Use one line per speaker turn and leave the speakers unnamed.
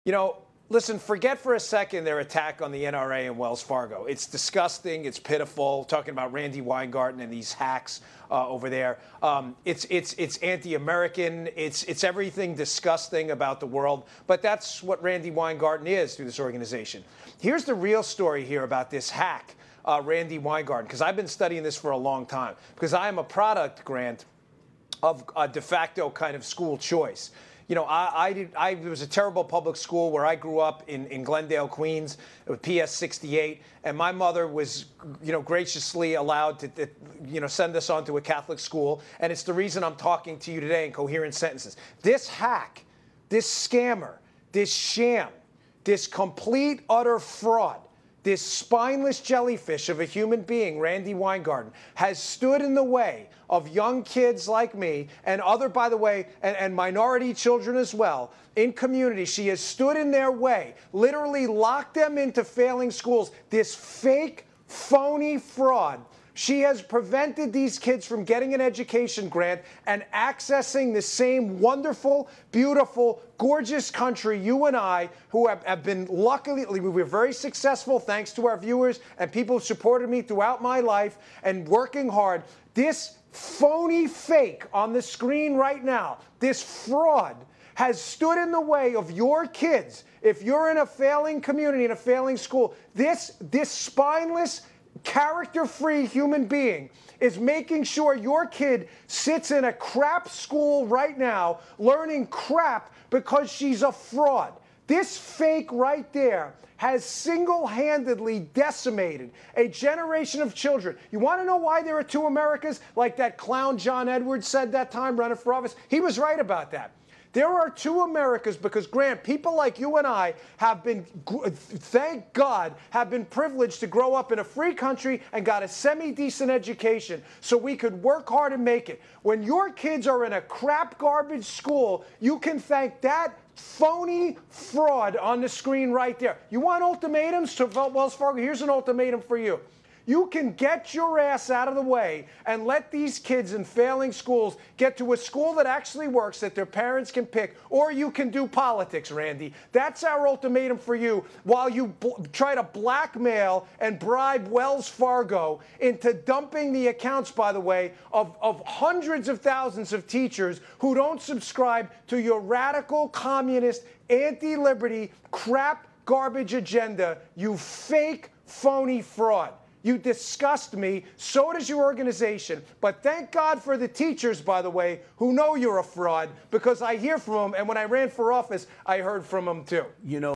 You know, listen, forget for a second their attack on the NRA and Wells Fargo. It's disgusting. It's pitiful. Talking about Randy Weingarten and these hacks over there. It's anti-American. It's everything disgusting about the world. But that's what Randy Weingarten is through this organization. Here's the real story here about this hack, Randy Weingarten, because I've been studying this for a long time. Because I am a product, Grant, of a de facto kind of school choice. You know, it was a terrible public school where I grew up in Glendale, Queens, with PS 68, and my mother was, you know, graciously allowed to, you know, send us on to a Catholic school, and it's the reason I'm talking to you today in coherent sentences. This hack, this scammer, this sham, this complete, utter fraud, this spineless jellyfish of a human being, Randy Weingarten, has stood in the way of young kids like me and other, by the way, and minority children as well, in communities. She has stood in their way, literally locked them into failing schools. This fake, phony fraud. She has prevented these kids from getting an education, Grant, and accessing the same wonderful, beautiful, gorgeous country you and I, who have been luckily, we were very successful thanks to our viewers and people who supported me throughout my life and working hard. This phony fake on the screen right now, this fraud, has stood in the way of your kids. If you're in a failing community, in a failing school, this spineless, character-free human being is making sure your kid sits in a crap school right now learning crap because she's a fraud. This fake right there has single-handedly decimated a generation of children. You want to know why there are two Americas, like that clown John Edwards said that time running for office? He was right about that. There are two Americas because, Grant, people like you and I have been, thank God, have been privileged to grow up in a free country and got a semi-decent education so we could work hard and make it. When your kids are in a crap garbage school, you can thank that phony fraud on the screen right there. You want ultimatums to Wells Fargo? Here's an ultimatum for you. You can get your ass out of the way and let these kids in failing schools get to a school that actually works, that their parents can pick, or you can do politics, Randy. That's our ultimatum for you while you try to blackmail and bribe Wells Fargo into dumping the accounts, by the way, of hundreds of thousands of teachers who don't subscribe to your radical, communist, anti-liberty, crap, garbage agenda, you fake, phony fraud. You disgust me. So does your organization. But thank God for the teachers, by the way, who know you're a fraud, because I hear from them. And when I ran for office, I heard from them, too.
You know,